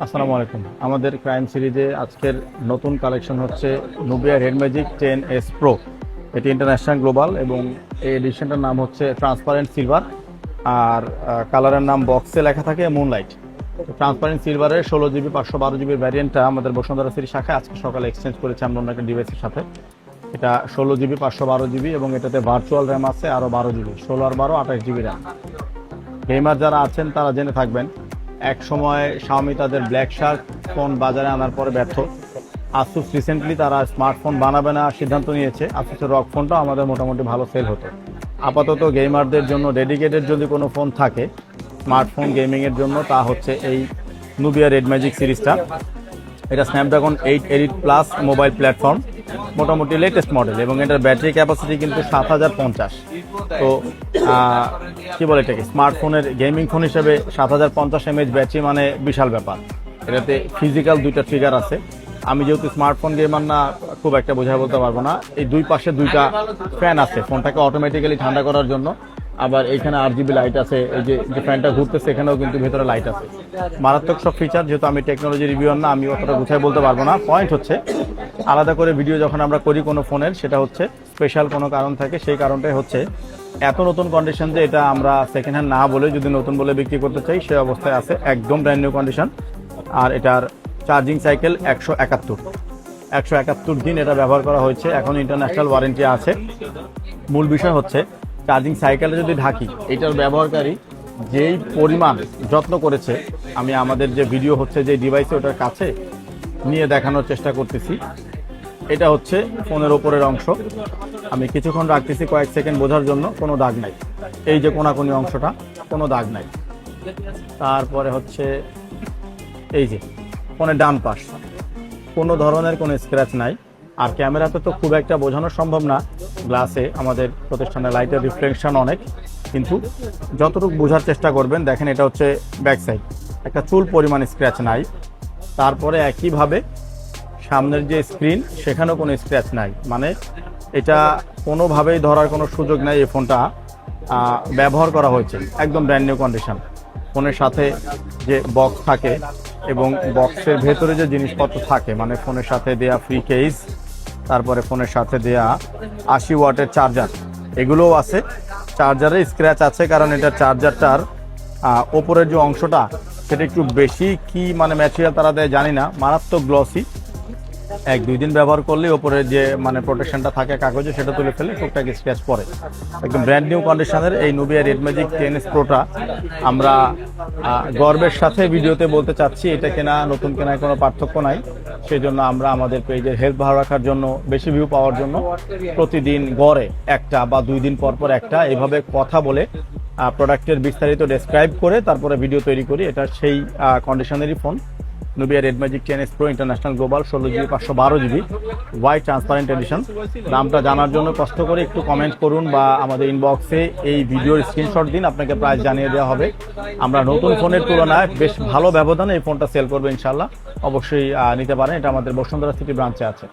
আসসালামু আলাইকুম। আমাদের ক্রাইম সিরিজে আজকের নতুন কালেকশন হচ্ছে Nubia red magic 10S pro. এটি ইন্টারন্যাশনাল গ্লোবাল এবং এই এডিশনটার নাম হচ্ছে ট্রান্সপারেন্ট সিলভার। আর কালারের নাম বক্সে লেখা থাকে মুনলাইট। ট্রান্সপারেন্ট সিলভারের 16GB 512GB ভ্যারিয়েন্টটা আমাদের বসুন্ধরা সিটি শাখায় আজকে সকালে এক্সচেঞ্জ করেছে আমরা অন্য একটা ডিভাইসের সাথে। এটা 16GB 512GB এবং এটাতে ভার্চুয়াল র্যাম আছে আরও 12GB, 16 আর 12 28GB র্যাম। গেমার যারা আছেন তারা জেনে থাকবেন, এক সময় শাওমি তাদের ব্ল্যাক শার্ক ফোন বাজারে আনার পরে ব্যর্থ। আসুস রিসেন্টলি তারা স্মার্টফোন বানাবে না সিদ্ধান্ত নিয়েছে। আসুসের রক ফোনটাও আমাদের মোটামুটি ভালো সেল হতো। আপাতত গেমারদের জন্য ডেডিকেটেড যদি কোনো ফোন থাকে স্মার্টফোন গেমিংয়ের জন্য, তা হচ্ছে এই নুবিয়া রেড ম্যাজিক সিরিজটা। এটা Snapdragon 8 elite plus mobile platform, মোটামুটি লেটেস্ট মডেল এবং এটার ব্যাটারি ক্যাপাসিটি কিন্তু 7050। তো কি বলে এটাকে, স্মার্টফোনের গেমিং ফোন হিসেবে 7050 mAh ব্যাটারি মানে বিশাল ব্যাপার। এটাতে ফিজিক্যাল দুইটা ট্রিগার আছে। আমি যেহেতু স্মার্টফোন গেমার না, খুব একটা বোঝায় বলতে পারবো না। এই দুই পাশে দুইটা ফ্যান আছে ফোনটাকে অটোমেটিক্যালি ঠান্ডা করার জন্য। আবার এইখানে RGB লাইট আছে, এই যে ফ্যানটা ঘুরতেছে এখানেও কিন্তু ভেতরে লাইট আছে। মারাত্মক সব ফিচার। যেহেতু আমি টেকনোলজি রিভিউয়ার না, আমি অতটা গুছায় বলতে পারবো না। পয়েন্ট হচ্ছে, আলাদা করে ভিডিও যখন আমরা করি কোনো ফোনের, সেটা হচ্ছে স্পেশাল কোনো কারণ থাকে। সেই কারণটাই হচ্ছে এত নতুন কন্ডিশন যে এটা আমরা সেকেন্ড হ্যান্ড না বলে যদি নতুন বলে বিক্রি করতে চাই, সেই অবস্থায় আছে, একদম ব্র্যান্ড নিউ কন্ডিশন। আর এটার চার্জিং সাইকেল 171 দিন এটা ব্যবহার করা হয়েছে। এখন ইন্টারন্যাশনাল ওয়ারেন্টি আছে। মূল বিষয় হচ্ছে চার্জিং সাইকেলে যদি ঢাকি, এটার ব্যবহারকারী যেই পরিমাণ যত্ন করেছে, আমি আমাদের যে ভিডিও হচ্ছে যে ডিভাইসে ওটার কাছে নিয়ে দেখানোর চেষ্টা করতেছি। এটা হচ্ছে ফোনের ওপরের অংশ। আমি কিছুক্ষণ রাখতেছি কয়েক সেকেন্ড বোঝার জন্য। কোনো দাগ নাই, এই যে কোনাকুনি অংশটা, কোনো দাগ নাই। তারপরে হচ্ছে এই যে ফোনের ডান পাশ, কোনো ধরনের কোনো স্ক্র্যাচ নাই। আর ক্যামেরাতে তো খুব একটা বোঝানো সম্ভব না, গ্লাসে আমাদের প্রতিষ্ঠানে লাইটের রিফ্লেকশন অনেক, কিন্তু যতটুকু বোঝার চেষ্টা করবেন। দেখেন, এটা হচ্ছে ব্যাক সাইড, একটা চুল পরিমাণ স্ক্র্যাচ নাই। তারপরে একইভাবে সামনের যে স্ক্রিন, সেখানেও কোনো স্ক্র্যাচ নাই। মানে এটা কোনোভাবেই ধরার কোনো সুযোগ নাই। এই ফোনটা ব্যবহার করা হয়েছে একদম ব্র্যান্ড নিউ কন্ডিশন। ফোনের সাথে যে বক্স থাকে এবং বক্সের ভেতরে যে জিনিসপত্র থাকে, মানে ফোনের সাথে দেয়া ফ্রি কেস, তারপরে ফোনের সাথে দেয়া 80 ওয়াটের চার্জার, এগুলোও আছে। চার্জারে স্ক্র্যাচ আছে কারণ এটা চার্জারটার ওপরের যে অংশটা, সেটা একটু বেশি কি মানে ম্যাটেরিয়াল তারা দেয় জানি না, মারাত্মক গ্লসি। 1-2 দিন ব্যবহার করলে ওপরে যে মানে প্রোটেকশনটা থাকে কাগজে, সেটা তুলে ফেলে টুকটাক স্ক্র্যাচ পড়ে। একদম ব্র্যান্ড নিউ কন্ডিশনের এই নুবিয়া রেড ম্যাজিক 10S প্রোটা আমরা গর্বের সাথে ভিডিওতে বলতে চাচ্ছি, এটা কেনা নতুন কেনায় কোনো পার্থক্য নাই। সেই জন্য আমরা আমাদের পেজের হেলথ ভালো রাখার জন্য, বেশি ভিউ পাওয়ার জন্য প্রতিদিন গড়ে একটা বা 2 দিন পর পর একটা এভাবে কথা বলে প্রোডাক্টের বিস্তারিত ডেসক্রাইব করে তারপরে ভিডিও তৈরি করি। এটা সেই কন্ডিশনেরই ফোন, Nubia red magic 10S pro international global 16GB 512GB white transparent edition. দামটা জানার জন্য কষ্ট করে একটু কমেন্ট করুন বা আমাদের ইনবক্সে এই ভিডিওর স্ক্রিনশট দিন, আপনাকে প্রাইস জানিয়ে দেওয়া হবে। আমরা নতুন ফোনের তুলনায় বেশ ভালো ব্যবধানে এই ফোনটা সেল করবো ইনশাল্লাহ। অবশ্যই নিতে পারেন, এটা আমাদের বসুন্ধরা সিটি ব্রাঞ্চে আছে।